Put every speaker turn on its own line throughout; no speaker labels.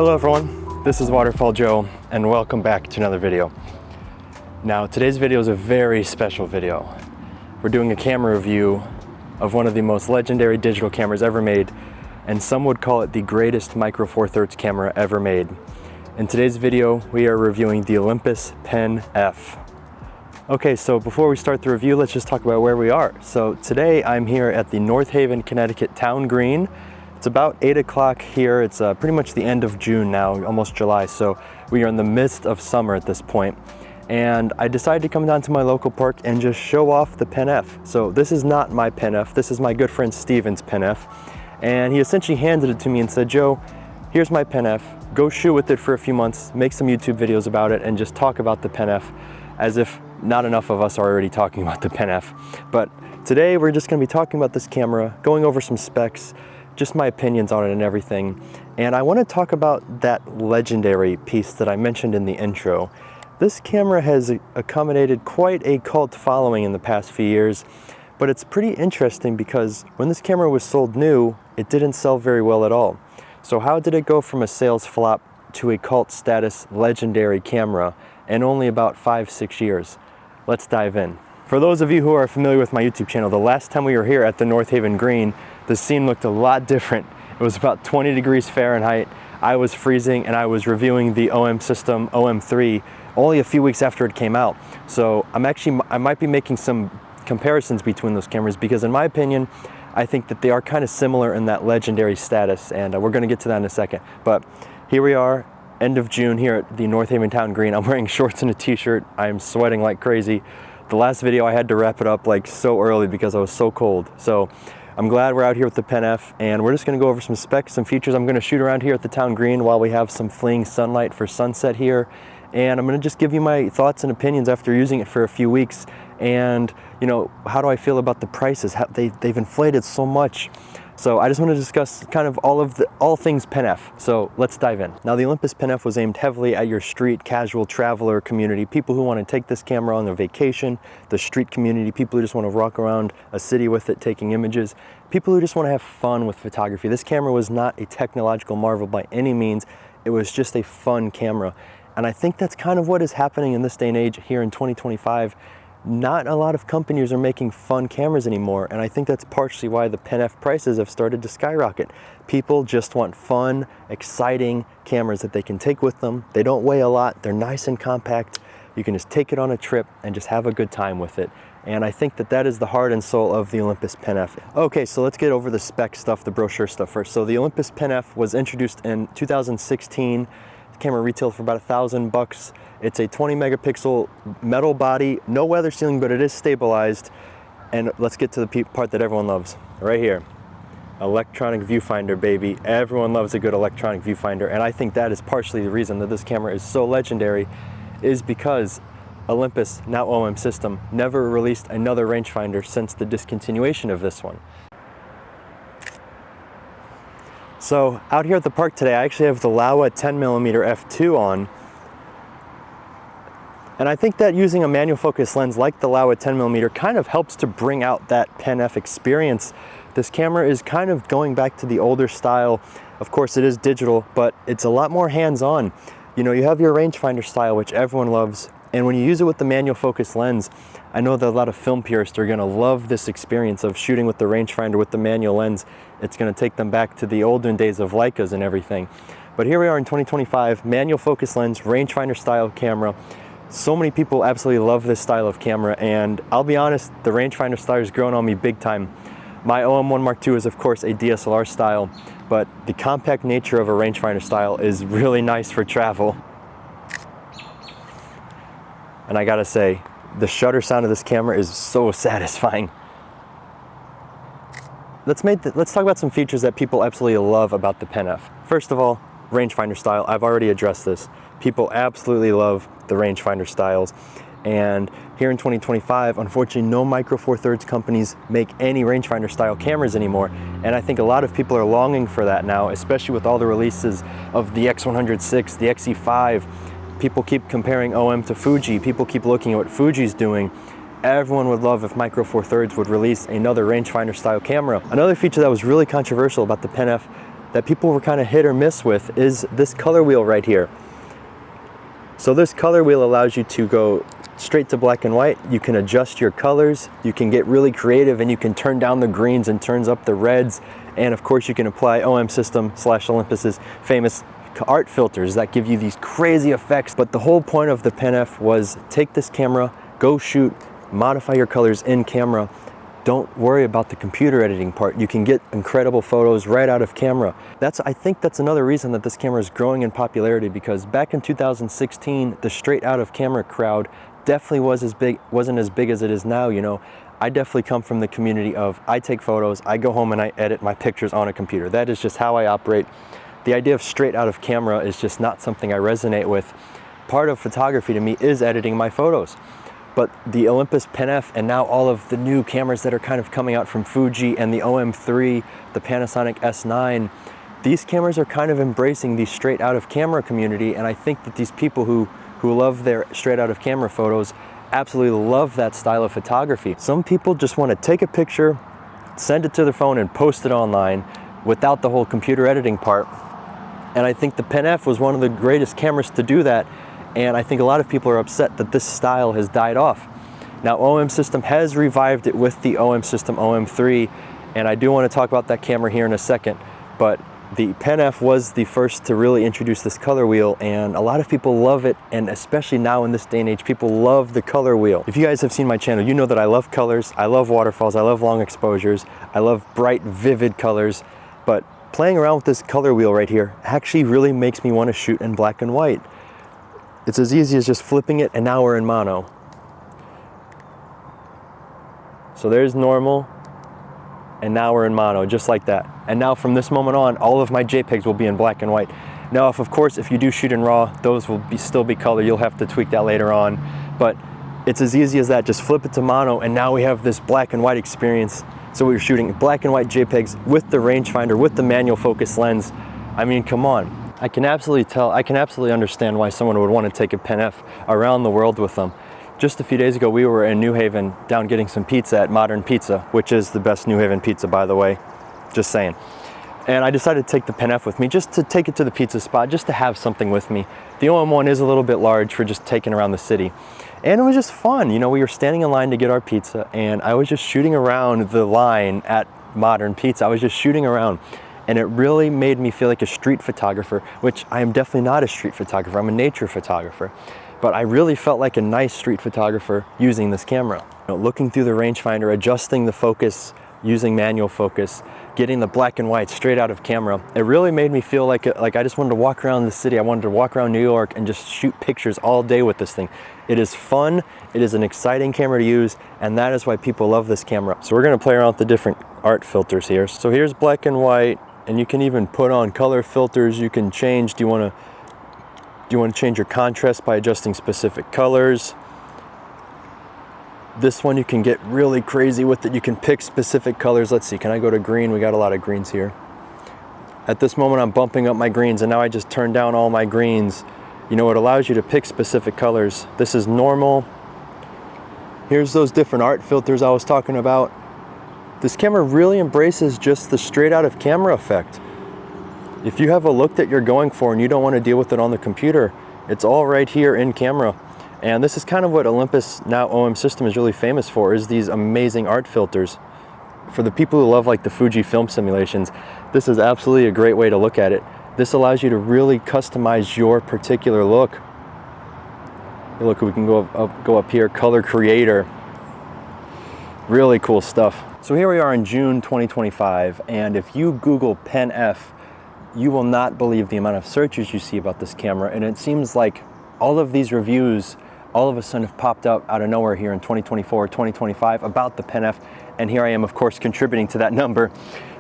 Hello everyone, this is Waterfall Joe and welcome back to another video. Now today's video is a very special video. We're doing a camera review of one of the most legendary digital cameras ever made, and some would call it the greatest micro four thirds camera ever made. In today's video we are reviewing the Olympus Pen-F. Okay, so before we start the review, let's just talk about where we are. So today I'm here at the North Haven, Connecticut Town Green. It's about 8 o'clock here. It's pretty much the end of June now, almost July, so we are in the midst of summer at this point. And I decided to come down to my local park and just show off the Pen-F. So this is not my Pen-F, this is my good friend Steven's Pen-F. And he essentially handed it to me and said, Joe, here's my Pen-F, go shoot with it for a few months, make some YouTube videos about it, and just talk about the Pen-F, as if not enough of us are already talking about the Pen-F. But today we're just gonna be talking about this camera, going over some specs, just my opinions on it and everything. And I want to talk about that legendary piece that I mentioned in the intro. This camera has accommodated quite a cult following in the past few years, but it's pretty interesting because when this camera was sold new, it didn't sell very well at all. So how did it go from a sales flop to a cult status legendary camera in only about 5-6 years? Let's dive in. For those of you who are familiar with my YouTube channel, the last time we were here at the North Haven Green, the scene looked a lot different. It was about 20 degrees Fahrenheit. I was freezing and I was reviewing the omsystem OM3 only a few weeks after it came out. So I might be making some comparisons between those cameras because in my opinion, I think that they are kind of similar in that legendary status, and we're gonna get to that in a second. But here we are, end of June here at the North Haven Town Green. I'm wearing shorts and a t-shirt. I am sweating like crazy. The last video I had to wrap it up like so early because I was so cold. So I'm glad we're out here with the Pen-F, and we're just gonna go over some specs, some features. I'm gonna shoot around here at the Town Green while we have some fleeing sunlight for sunset here. And I'm gonna just give you my thoughts and opinions after using it for a few weeks. And you know, how do I feel about the prices? They've inflated so much. So I just want to discuss kind of all things Pen-F. So let's dive in. Now the Olympus Pen-F was aimed heavily at your street casual traveler community, people who want to take this camera on a vacation, the street community, people who just want to walk around a city with it taking images, people who just want to have fun with photography. This camera was not a technological marvel by any means. It was just a fun camera. And I think that's kind of what is happening in this day and age here in 2025. Not a lot of companies are making fun cameras anymore, and I think that's partially why the Pen-F prices have started to skyrocket. People just want fun, exciting cameras that they can take with them. They don't weigh a lot, they're nice and compact. You can just take it on a trip and just have a good time with it. And I think that that is the heart and soul of the Olympus Pen-F. Okay, so let's get over the spec stuff, the brochure stuff first. So the Olympus Pen-F was introduced in 2016. The camera retailed for about $1,000. It's a 20 megapixel metal body, no weather sealing, but it is stabilized. And let's get to the part that everyone loves, right here. Electronic viewfinder, baby. Everyone loves a good electronic viewfinder, and I think that is partially the reason that this camera is so legendary, is because Olympus, now omsystem, never released another rangefinder since the discontinuation of this one. So out here at the park today, I actually have the Laowa 10mm f2 on. And I think that using a manual focus lens like the Laowa 10mm kind of helps to bring out that Pen-F experience. This camera is kind of going back to the older style. Of course it is digital, but it's a lot more hands-on. You know, you have your rangefinder style, which everyone loves. And when you use it with the manual focus lens, I know that a lot of film purists are gonna love this experience of shooting with the rangefinder with the manual lens. It's gonna take them back to the olden days of Leicas and everything. But here we are in 2025, manual focus lens, rangefinder style camera. So many people absolutely love this style of camera, and I'll be honest, the rangefinder style has grown on me big time. My OM1 Mark II is of course a DSLR style, but the compact nature of a rangefinder style is really nice for travel. And I gotta say, the shutter sound of this camera is so satisfying. Let's talk about some features that people absolutely love about the Pen-F. First of all, rangefinder style. I've already addressed this. People absolutely love the rangefinder styles. And here in 2025, unfortunately, no micro four thirds companies make any rangefinder style cameras anymore. And I think a lot of people are longing for that now, especially with all the releases of the X106, the XE5. People keep comparing OM to Fuji. People keep looking at what Fuji's doing. Everyone would love if micro four thirds would release another rangefinder style camera. Another feature that was really controversial about the Pen-F that people were kind of hit or miss with is this color wheel right here. So this color wheel allows you to go straight to black and white. You can adjust your colors, you can get really creative, and you can turn down the greens and turns up the reds. And of course you can apply omsystem / Olympus's famous art filters that give you these crazy effects. But the whole point of the Pen-F was take this camera, go shoot, modify your colors in camera. Don't worry about the computer editing part. You can get incredible photos right out of camera. I think that's another reason that this camera is growing in popularity, because back in 2016, the straight out of camera crowd definitely wasn't as big as it is now. You know, I definitely come from the community of I take photos, I go home and I edit my pictures on a computer. That is just how I operate. The idea of straight out of camera is just not something I resonate with. Part of photography to me is editing my photos. But the Olympus Pen-F and now all of the new cameras that are kind of coming out from Fuji and the OM3, the Panasonic S9, these cameras are kind of embracing the straight out of camera community. And I think that these people who love their straight out of camera photos absolutely love that style of photography. Some people just want to take a picture, send it to their phone and post it online without the whole computer editing part. And I think the Pen-F was one of the greatest cameras to do that. And I think a lot of people are upset that this style has died off. Now omsystem has revived it with the omsystem OM3, and I do want to talk about that camera here in a second, but the Pen-F was the first to really introduce this color wheel, and a lot of people love it, and especially now in this day and age, people love the color wheel. If you guys have seen my channel, you know that I love colors, I love waterfalls, I love long exposures, I love bright, vivid colors, but playing around with this color wheel right here actually really makes me want to shoot in black and white. It's as easy as just flipping it, and now we're in mono. So there's normal, and now we're in mono, just like that. And now from this moment on, all of my JPEGs will be in black and white. Now, of course, if you do shoot in RAW, those will still be color. You'll have to tweak that later on. But it's as easy as that. Just flip it to mono, and now we have this black and white experience. So we're shooting black and white JPEGs with the rangefinder, with the manual focus lens. I mean, come on. I can absolutely understand why someone would want to take a Pen-F around the world with them. Just a few days ago, we were in New Haven down getting some pizza at Modern Pizza, which is the best New Haven pizza, by the way, just saying. And I decided to take the Pen-F with me just to take it to the pizza spot, just to have something with me. The OM1 is a little bit large for just taking around the city. And it was just fun. You know, we were standing in line to get our pizza, and I was just shooting around the line at Modern Pizza. I was just shooting around. And it really made me feel like a street photographer, which I am definitely not a street photographer. I'm a nature photographer. But I really felt like a nice street photographer using this camera. You know, looking through the rangefinder, adjusting the focus, using manual focus, getting the black and white straight out of camera. It really made me feel like I just wanted to walk around the city. I wanted to walk around New York and just shoot pictures all day with this thing. It is fun, it is an exciting camera to use, and that is why people love this camera. So we're gonna play around with the different art filters here. So here's black and white, and you can even put on color filters. You can change, do you want to change your contrast by adjusting specific colors? This one you can get really crazy with it. You can pick specific colors. Let's see, can I go to green? We got a lot of greens here. At this moment I'm bumping up my greens, and now I just turn down all my greens. You know, it allows you to pick specific colors. This is normal. Here's those different art filters I was talking about. This camera really embraces just the straight out of camera effect. If you have a look that you're going for and you don't want to deal with it on the computer, it's all right here in camera. And this is kind of what Olympus, now omsystem, is really famous for, is these amazing art filters. For the people who love like the Fuji film simulations, this is absolutely a great way to look at it. This allows you to really customize your particular look. Hey, look, we can go up here, color creator. Really cool stuff. So here we are in June 2025, and if you Google Pen-F, you will not believe the amount of searches you see about this camera. And it seems like all of these reviews all of a sudden have popped up out of nowhere here in 2024, 2025 about the Pen-F, and here I am, of course, contributing to that number.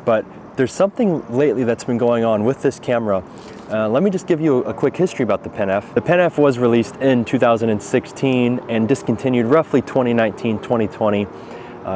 But there's something lately that's been going on with this camera. Let me just give you a quick history about the Pen-F. The Pen-F was released in 2016 and discontinued roughly 2019, 2020.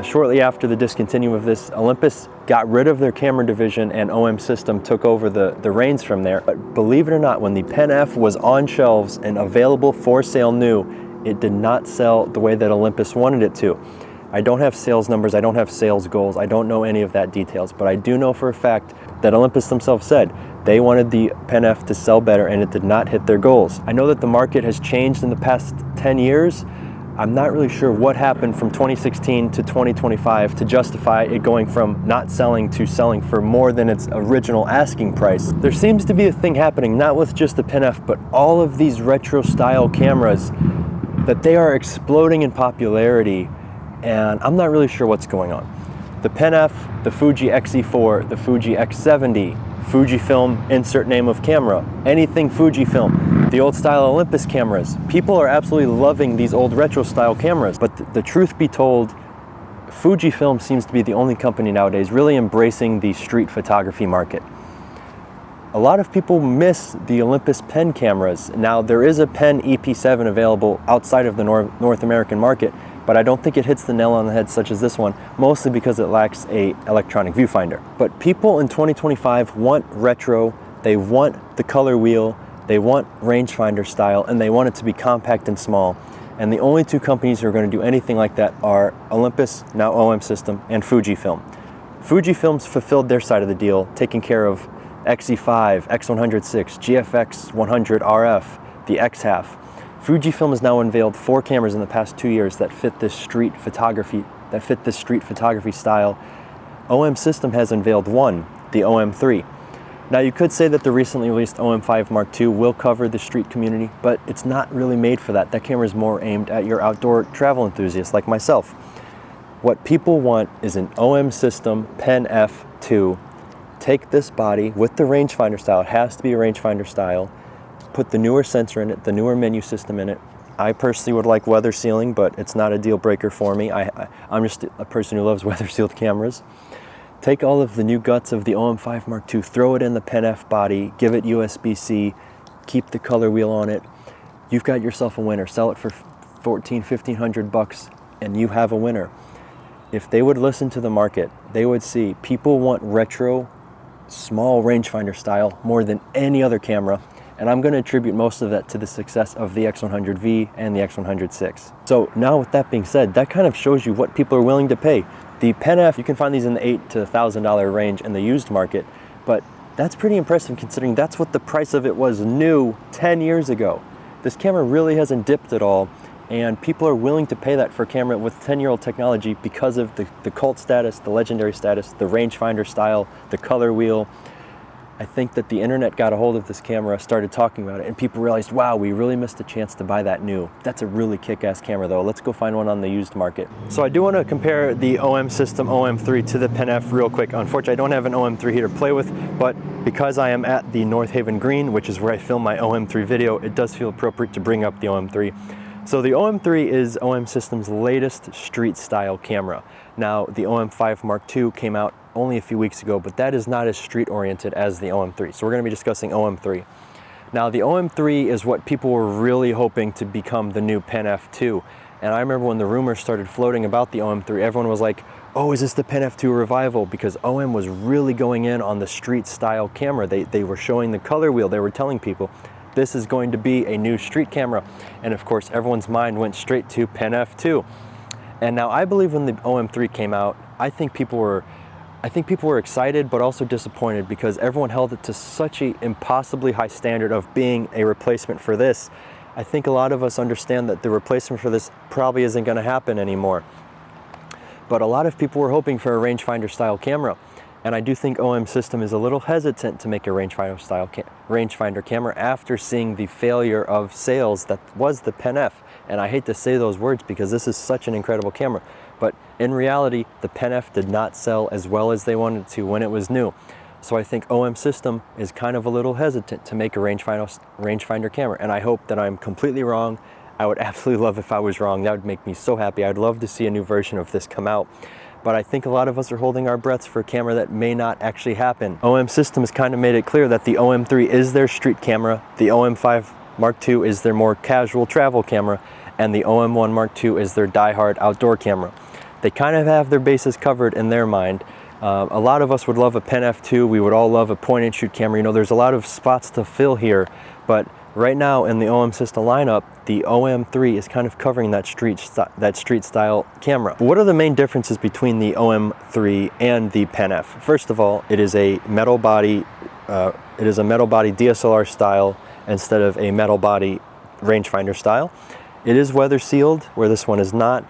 Shortly after the discontinuing of this, Olympus got rid of their camera division and omsystem took over the reins from there. But believe it or not, when the Pen-F was on shelves and available for sale new, it did not sell the way that Olympus wanted it to. I don't have sales numbers, I don't have sales goals, I don't know any of that details, but I do know for a fact that Olympus themselves said they wanted the Pen-F to sell better and it did not hit their goals. I know that the market has changed in the past 10 years. I'm not really sure what happened from 2016 to 2025 to justify it going from not selling to selling for more than its original asking price. There seems to be a thing happening, not with just the Pen-F, but all of these retro style cameras, that they are exploding in popularity, and I'm not really sure what's going on. The Pen-F, the Fuji X-E4, the Fuji X70, Fujifilm, insert name of camera, anything Fujifilm, the old style Olympus cameras. People are absolutely loving these old retro style cameras, but the truth be told, Fujifilm seems to be the only company nowadays really embracing the street photography market. A lot of people miss the Olympus Pen cameras. Now there is a Pen EP7 available outside of the North American market, but I don't think it hits the nail on the head such as this one, mostly because it lacks an electronic viewfinder. But people in 2025 want retro, they want the color wheel, they want rangefinder style, and they want it to be compact and small. And the only two companies who are going to do anything like that are Olympus, now omsystem, and Fujifilm. Fujifilm's fulfilled their side of the deal, taking care of X-E5, X106, GFX 100 RF, the X-Half. Fujifilm has now unveiled 4 cameras in the past 2 years that fit this street photography style. omsystem has unveiled one, the OM3. Now you could say that the recently released OM5 Mark II will cover the street community, but it's not really made for that. That camera is more aimed at your outdoor travel enthusiasts like myself. What people want is an omsystem Pen-F 2. Take this body with the rangefinder style, it has to be a rangefinder style, put the newer sensor in it, the newer menu system in it. I personally would like weather sealing, but it's not a deal breaker for me. I'm just a person who loves weather sealed cameras. Take all of the new guts of the OM5 Mark II, throw it in the Pen-F body, give it USB-C, keep the color wheel on it. You've got yourself a winner. Sell it for $1,400 bucks and you have a winner. If they would listen to the market, they would see people want retro, small rangefinder style more than any other camera. And I'm going to attribute most of that to the success of the X100V and the X106. So now with that being said, that kind of shows you what people are willing to pay. The Pen-F, you can find these in the $8,000 to $1,000 range in the used market, but that's pretty impressive considering that's what the price of it was new 10 years ago. This camera really hasn't dipped at all, and people are willing to pay that for a camera with 10-year-old technology because of the cult status, the legendary status, the rangefinder style, the color wheel. I think that the internet got a hold of this camera, started talking about it, and people realized, wow, we really missed a chance to buy that new. That's a really kick-ass camera though. Let's go find one on the used market. So I do want to compare the omsystem OM3 to the Pen-F real quick. Unfortunately, I don't have an OM3 here to play with, but because I am at the North Haven Green, which is where I film my OM3 video, it does feel appropriate to bring up the OM3. So the OM3 is omsystem's latest street style camera. Now the OM5 Mark II came out only a few weeks ago, but that is not as street oriented as the OM3. So we're going to be discussing OM3. Now the OM3 is what people were really hoping to become the new Pen-F 2. And I remember when the rumors started floating about the OM3, everyone was like, oh, is this the Pen-F 2 revival? Because OM was really going in on the street style camera. They were showing the color wheel. They were telling people, this is going to be a new street camera. And of course, everyone's mind went straight to Pen-F 2. And now I believe when the OM3 came out, I think people were excited but also disappointed because everyone held it to such an impossibly high standard of being a replacement for this. I think a lot of us understand that the replacement for this probably isn't going to happen anymore. But a lot of people were hoping for a rangefinder style camera. And I do think omsystem is a little hesitant to make a rangefinder camera after seeing the failure of sales that was the Pen-F. And I hate to say those words because this is such an incredible camera. But in reality, the Pen-F did not sell as well as they wanted to when it was new. So I think omsystem is kind of a little hesitant to make a rangefinder camera. And I hope that I'm completely wrong. I would absolutely love if I was wrong. That would make me so happy. I'd love to see a new version of this come out. But I think a lot of us are holding our breaths for a camera that may not actually happen. omsystem has kind of made it clear that the OM3 is their street camera, the OM5 Mark II is their more casual travel camera, and the OM1 Mark II is their die-hard outdoor camera. They kind of have their bases covered in their mind. A lot of us would love a Pen-F 2. We would all love a point-and-shoot camera. You know, there's a lot of spots to fill here, but Right now in the omsystem lineup, the OM3 is kind of covering that street style camera. What are the main differences between the OM3 and the Pen-F? First of all, it is a metal body DSLR style instead of a metal body rangefinder style. It is weather sealed, where this one is not.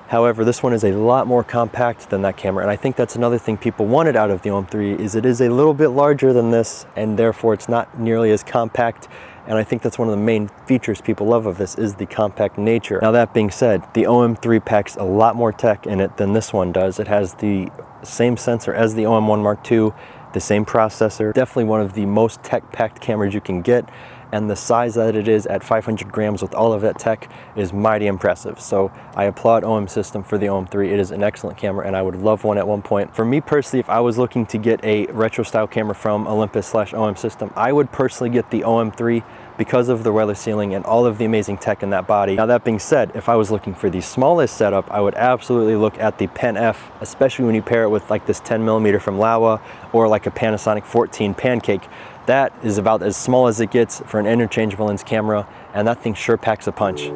However, this one is a lot more compact than that camera, and I think that's another thing people wanted out of the OM3 is it is a little bit larger than this, and therefore it's not nearly as compact. And I think that's one of the main features people love of this is the compact nature. Now that being said, the OM3 packs a lot more tech in it than this one does. It has the same sensor as the OM1 Mark II, the same processor. Definitely one of the most tech-packed cameras you can get. And the size that it is at 500 grams with all of that tech is mighty impressive. So I applaud omsystem for the OM3. It is an excellent camera and I would love one at one point. For me personally, if I was looking to get a retro style camera from Olympus/omsystem, I would personally get the OM3 because of the weather sealing and all of the amazing tech in that body. Now that being said, if I was looking for the smallest setup, I would absolutely look at the Pen-F, especially when you pair it with like this 10mm from Laowa or like a Panasonic 14 Pancake. That is about as small as it gets for an interchangeable lens camera, and that thing sure packs a punch.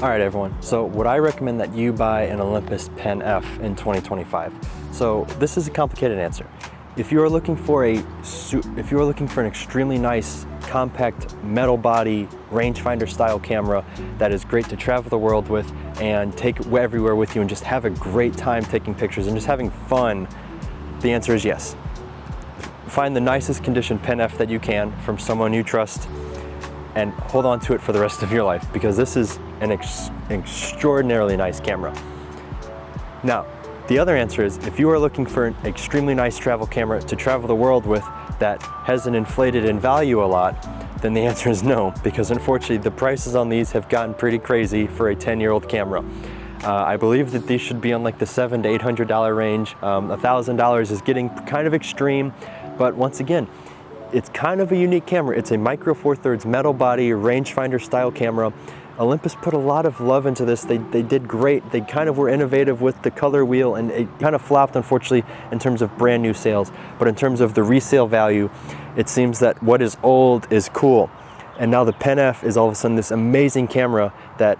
All right, everyone, so would I recommend that you buy an Olympus Pen-F in 2025? So this is a complicated answer. If you are looking for an extremely nice, compact metal body rangefinder style camera that is great to travel the world with and take everywhere with you and just have a great time taking pictures and just having fun, the answer is yes. Find the nicest condition Pen-F that you can from someone you trust and hold on to it for the rest of your life, because this is an extraordinarily nice camera. Now, the other answer is if you are looking for an extremely nice travel camera to travel the world with that hasn't inflated in value a lot, then the answer is no, because unfortunately the prices on these have gotten pretty crazy for a 10-year-old camera. I believe that these should be on like the $700 to $800 range. $1,000 is getting kind of extreme, but once again, it's kind of a unique camera. It's a micro four thirds metal body rangefinder style camera. Olympus put a lot of love into this. They did great. They kind of were innovative with the color wheel, and it kind of flopped, unfortunately, in terms of brand new sales. But in terms of the resale value, it seems that what is old is cool. And now the Pen-F is all of a sudden this amazing camera that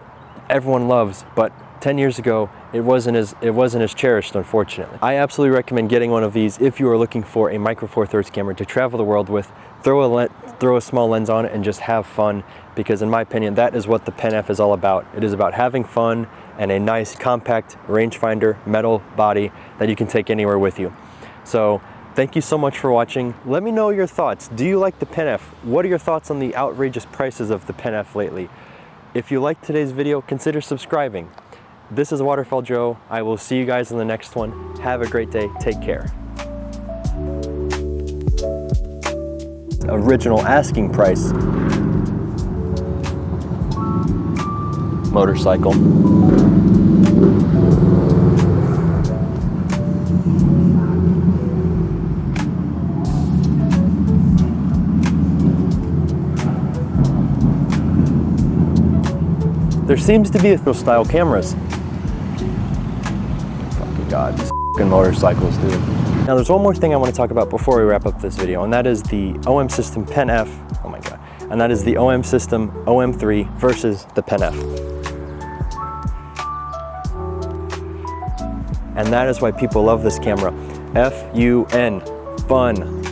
everyone loves, but 10 years ago, it wasn't as cherished, unfortunately. I absolutely recommend getting one of these if you are looking for a micro four thirds camera to travel the world with. Throw a small lens on it and just have fun, because in my opinion, that is what the Pen-F is all about. It is about having fun and a nice compact rangefinder metal body that you can take anywhere with you. So thank you so much for watching. Let me know your thoughts. Do you like the Pen-F? What are your thoughts on the outrageous prices of the Pen-F lately? If you liked today's video, consider subscribing. This is Waterfall Joe. I will see you guys in the next one. Have a great day. Take care. Original asking price. Motorcycle. There seems to be a style cameras. Fucking God, these fucking motorcycles, dude. Now there's one more thing I want to talk about before we wrap up this video, and that is the omsystem Pen-F, oh my God, and that is the omsystem OM3 versus the Pen-F. And that is why people love this camera. F-U-N, fun.